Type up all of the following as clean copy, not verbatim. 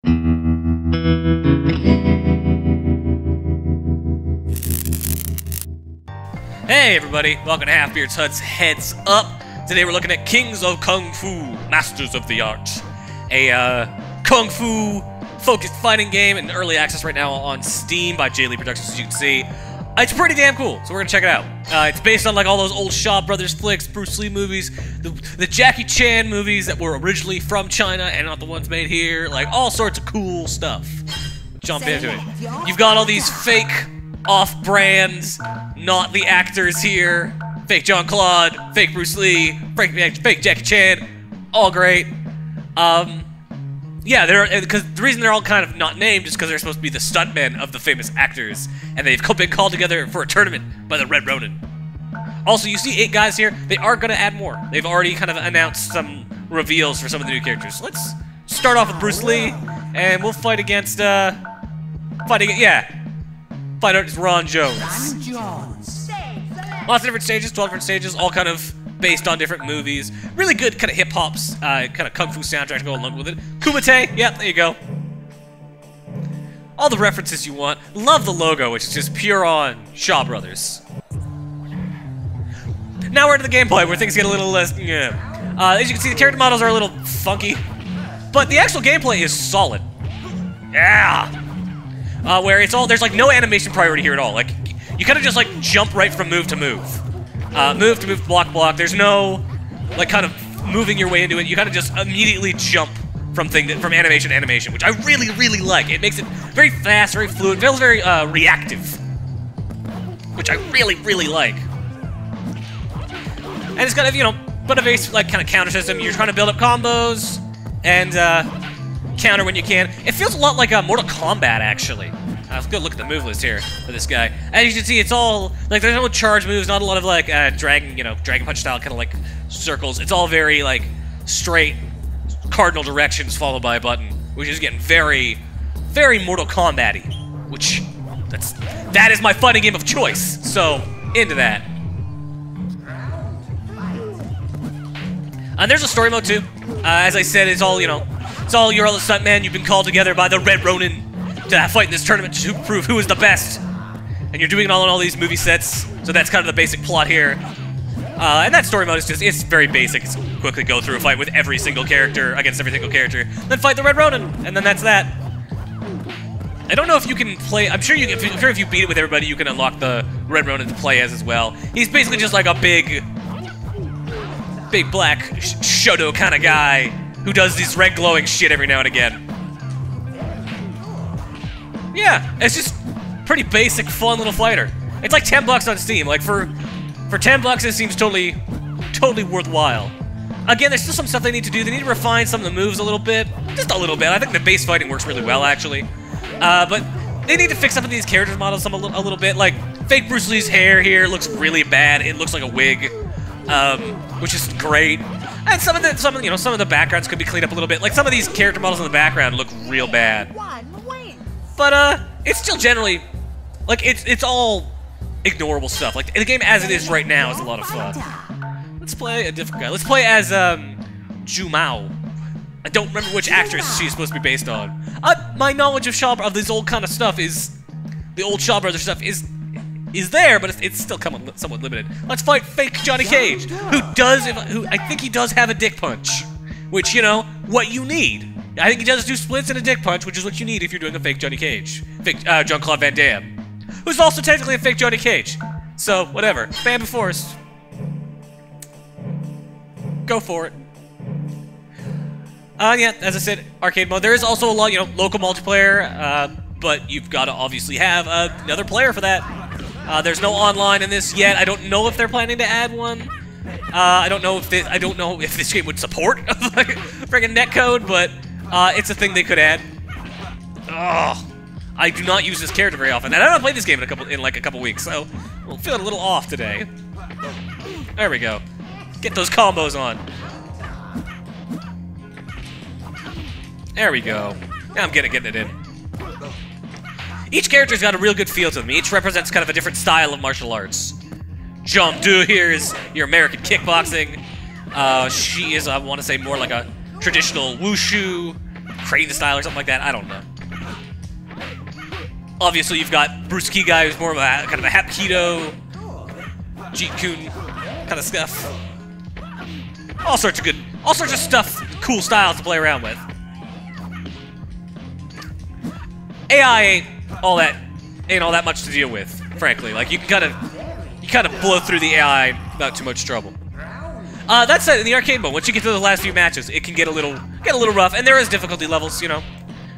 Hey everybody, welcome to Halfbeard's Hut's Heads Up. Today we're looking at Kings of Kung Fu, Masters of the Art. A Kung Fu focused fighting game in early access right now on Steam by J. Lee Productions, as you can see. It's pretty damn cool, so we're gonna check it out. It's based on like all those old Shaw Brothers flicks, Bruce Lee movies, the Jackie Chan movies that were originally from China and not the ones made here, like all sorts of cool stuff. Jump into it. You've got all these fake off-brands, not the actors here. Fake Jean-Claude, fake Bruce Lee, fake Jackie Chan, all great. Yeah, because the reason they're all kind of not named is because they're supposed to be the stuntmen of the famous actors, and they've been called together for a tournament by the Red Ronin. Also, you see 8 guys here. They are going to add more. They've already kind of announced some reveals for some of the new characters. Let's start off with Bruce Lee, and we'll fight against, fight against Ron Jones. Lots of different stages, 12 different stages, all kind of based on different movies. Really good kind of hip-hop, kind of kung fu soundtrack to go along with it. Kumite, yep, there you go. All the references you want. Love the logo, which is just pure on Shaw Brothers. Now we're into the gameplay, where things get a little less, yeah. As you can see, the character models are a little funky, but the actual gameplay is solid. Yeah! Where it's all, there's like no animation priority here at all. Like, you kind of just like jump right from move to move. Move to move, block, block. There's no, like, kind of moving your way into it. You kind of just immediately jump from animation to animation, which I really, really like. It makes it very fast, very fluid, feels very reactive, which I really, really like. And it's kind of, you know, but a very, like, kind of counter system. You're trying to build up combos and counter when you can. It feels a lot like Mortal Kombat, actually. Let's go look at the move list here for this guy. As you can see, it's all, like, there's no charge moves, not a lot of, like, Dragon Punch style kind of, like, circles. It's all very, like, straight cardinal directions followed by a button, which is getting very, very Mortal Kombat-y, which, that is my fighting game of choice, so, into that. And there's a story mode, too. As I said, it's all, you know, you're all a stuntman, you've been called together by the Red Ronin to fight in this tournament to prove who is the best. And you're doing it all in all these movie sets, so that's kind of the basic plot here. And that story mode is just, it's very basic. It's quickly go through a fight with every single character, against every single character, then fight the Red Ronin, and then that's that. I don't know if you can play, I'm sure if you beat it with everybody, you can unlock the Red Ronin to play as well. He's basically just like a big black Shoto kind of guy who does this red glowing shit every now and again. Yeah, it's just pretty basic, fun little fighter. It's like $10 on Steam. Like for $10, it seems totally worthwhile. Again, there's still some stuff they need to do. They need to refine some of the moves a little bit, just a little bit. I think the base fighting works really well, actually. But they need to fix some of these character models a little bit. Like fake Bruce Lee's hair here looks really bad. It looks like a wig, which is great. And some of the backgrounds could be cleaned up a little bit. Like some of these character models in the background look real bad. But, it's still generally, like, it's all ignorable stuff. Like, the game as it is right now is a lot of fun. Let's play a different guy. Let's play as, Zhu Mao. I don't remember which actress she's supposed to be based on. My knowledge of this old kind of stuff is, the old Shaw Brothers stuff is there, but it's still somewhat limited. Let's fight fake Johnny Cage, who I think he does have a dick punch, which, you know, what you need. I think he does do splits and a dick punch, which is what you need if you're doing a fake Johnny Cage. Fake Jean-Claude Van Damme, who's also technically a fake Johnny Cage. So, whatever. Bamboo Forest. Go for it. Yeah, as I said, arcade mode. There is also a lot, you know, local multiplayer, but you've got to obviously have another player for that. There's no online in this yet. I don't know if they're planning to add one. I don't know if this game would support friggin' netcode, but it's a thing they could add. Ugh. I do not use this character very often, and I haven't played this game in like a couple weeks, so I'm feeling a little off today. There we go. Get those combos on. There we go. Now I'm getting it in. Each character's got a real good feel to them. Each represents kind of a different style of martial arts. Jeong Do here is your American kickboxing. She is, I want to say, more like a traditional wushu. crane style or something like that. I don't know. Obviously, you've got Bruce Kigai, who's more of a kind of a Hapkido, Jeet Kune kind of stuff. All sorts of stuff, cool styles to play around with. AI ain't all that much to deal with, frankly. Like you can kind of blow through the AI without too much trouble. That said, in the arcade mode, once you get to the last few matches, it can get a little rough, and there is difficulty levels. You know,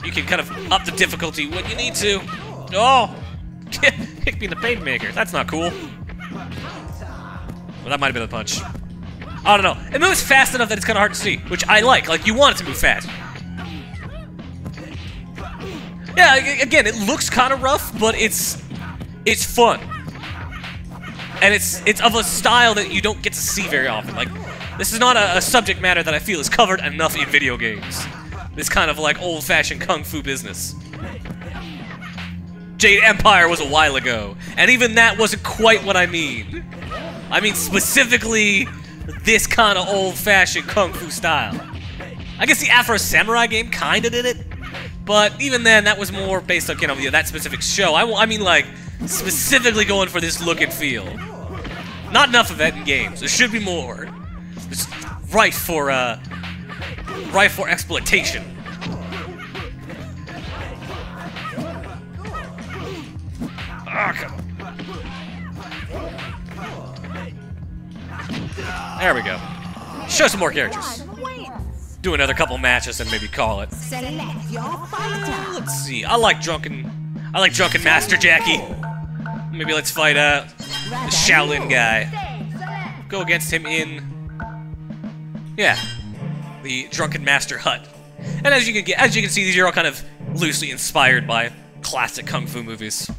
you can kind of up the difficulty when you need to. Oh, kick me in the pain maker. That's not cool. Well, that might have been a punch. I don't know. It moves fast enough that it's kind of hard to see, which I like. Like, you want it to move fast. Yeah, again, it looks kind of rough, but it's fun. And it's of a style that you don't get to see very often. Like, this is not a subject matter that I feel is covered enough in video games. This kind of, like, old-fashioned kung fu business. Jade Empire was a while ago, and even that wasn't quite what I mean. I mean specifically this kind of old-fashioned kung fu style. I guess the Afro Samurai game kind of did it, but even then, that was more based on, you know, that specific show. I mean, like, specifically going for this look and feel. Not enough of that in games. There should be more. It's rife for exploitation. Oh, come on. There we go. Show some more characters. Do another couple matches and maybe call it. Let's see. I like drunken Master Jackie. Maybe let's fight the Shaolin guy. Go against him in the Drunken Master Hut. And as you can see, these are all kind of loosely inspired by classic kung fu movies.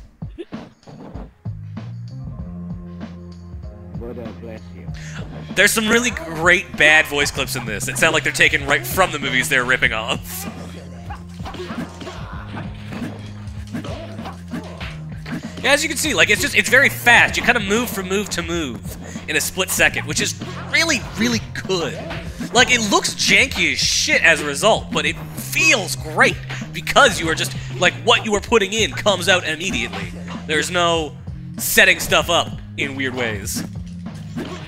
Bless you. There's some really great bad voice clips in this that sound like they're taken right from the movies they're ripping off. Yeah, as you can see, like, it's very fast. You kind of move from move to move in a split second, which is really, really good. Like, it looks janky as shit as a result, but it feels great because you are just, like, what you are putting in comes out immediately. There's no setting stuff up in weird ways.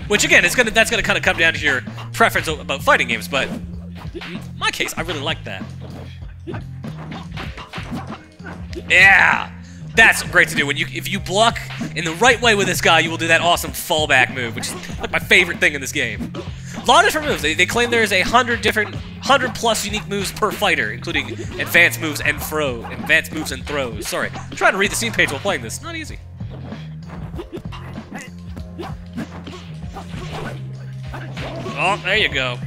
Which, again, that's gonna kind of come down to your preference about fighting games, but in my case, I really like that. Yeah! That's great to do. If you block in the right way with this guy, you will do that awesome fallback move, which is like my favorite thing in this game. A lot of different moves. They claim there's 100 plus unique moves per fighter, including advanced moves and throws. Sorry, I'm trying to read the scene page while playing this. Not easy. Oh, there you go.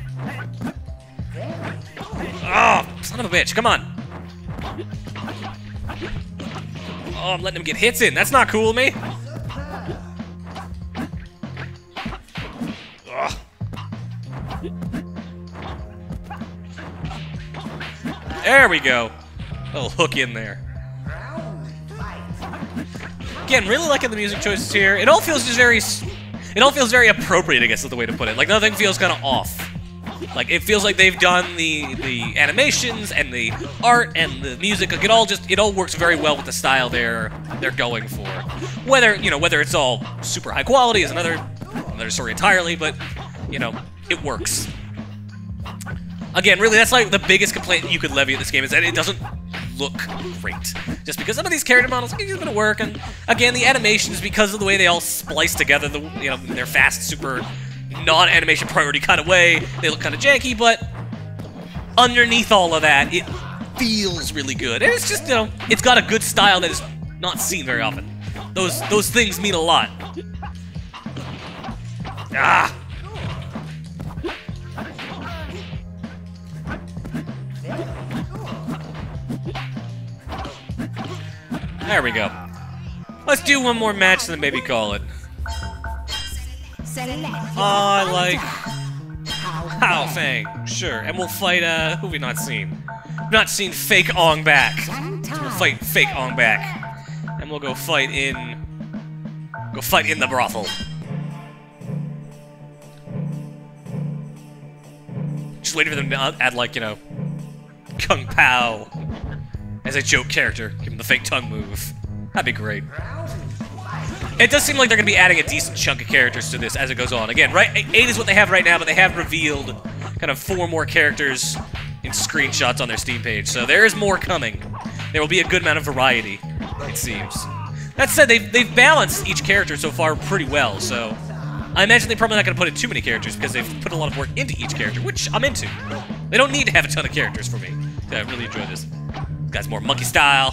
Oh, son of a bitch! Come on. Oh, I'm letting him get hits in. That's not cool of me. Ugh. There we go. A little hook in there. Again, really liking the music choices here. It all feels very appropriate, I guess is the way to put it. Like, nothing feels kind of off. Like, it feels like they've done the animations and the art and the music. Like, it all works very well with the style they're going for. Whether it's all super high quality is another story entirely, but you know, it works. Again, really, that's like the biggest complaint you could levy at this game is that it doesn't look great. Just because some of these character models take a bit of work, and again, the animations, because of the way they all splice together, their fast, super non-animation priority kind of way, they look kind of janky, but underneath all of that, it feels really good. And it's just, it's got a good style that is not seen very often. Those things mean a lot. Ah! There we go. Let's do one more match and then maybe call it. I like Hao Feng, sure, and we'll fight, who have we not seen? We've not seen Fake Ong Bak. So we'll fight Fake Ong Bak. And we'll go fight in the brothel. Just waiting for them to add, like, Kung Pao as a joke character. Give him the fake tongue move. That'd be great. It does seem like they're going to be adding a decent chunk of characters to this as it goes on. Again, right, 8 is what they have right now, but they have revealed kind of 4 more characters in screenshots on their Steam page. So there is more coming. There will be a good amount of variety, it seems. That said, they've balanced each character so far pretty well, so I imagine they're probably not going to put in too many characters because they've put a lot of work into each character, which I'm into. They don't need to have a ton of characters for me. I really enjoy this. This guy's more monkey style.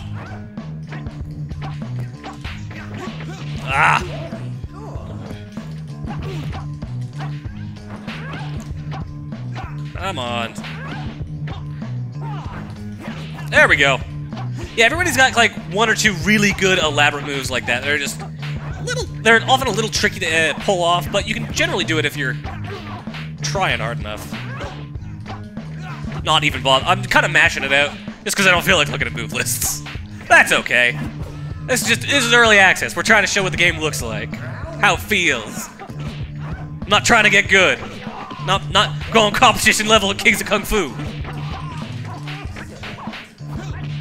Ah! Come on. There we go. Yeah, everybody's got like 1 or 2 really good elaborate moves like that. They're just they're often a little tricky to pull off, but you can generally do it if you're trying hard enough. Not even bother. I'm kind of mashing it out just because I don't feel like looking at move lists. That's okay. This is early access. We're trying to show what the game looks like, how it feels. I'm not trying to get good. Not going competition level at Kings of Kung Fu.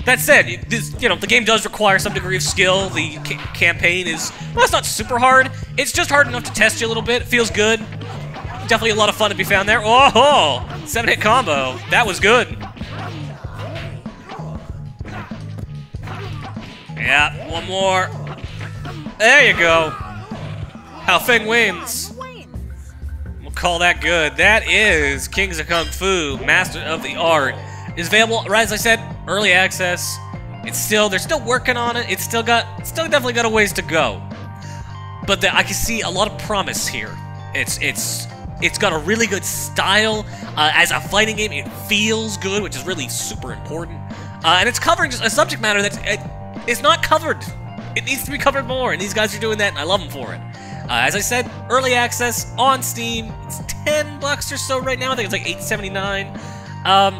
That said, the game does require some degree of skill. The campaign is, well, it's not super hard. It's just hard enough to test you a little bit. It feels good. Definitely a lot of fun to be found there. Oh, 7-hit combo. That was good. Yeah, one more. There you go. Hao Feng wins. We'll call that good. That is Kings of Kung Fu, Master of the Art. It's available, right, as I said, early access. They're still working on it. It's still definitely got a ways to go. But I can see a lot of promise here. It's got a really good style. As a fighting game, it feels good, which is really super important. And it's covering just a subject matter that it's not covered. It needs to be covered more, and these guys are doing that, and I love them for it. As I said, early access on Steam. It's $10 or so right now. I think it's like $8.79.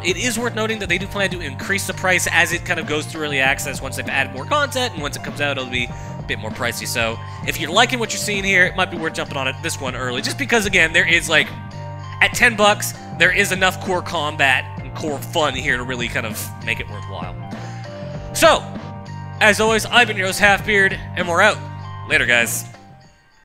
It is worth noting that they do plan to increase the price as it kind of goes through early access once they've added more content, and once it comes out, it'll be a bit more pricey. So if you're liking what you're seeing here, it might be worth jumping on it this one early, just because, again, there is, like, at $10, there is enough core combat and core fun here to really kind of make it worthwhile. So, as always, I've been your host, Halfbeard, and we're out. Later, guys.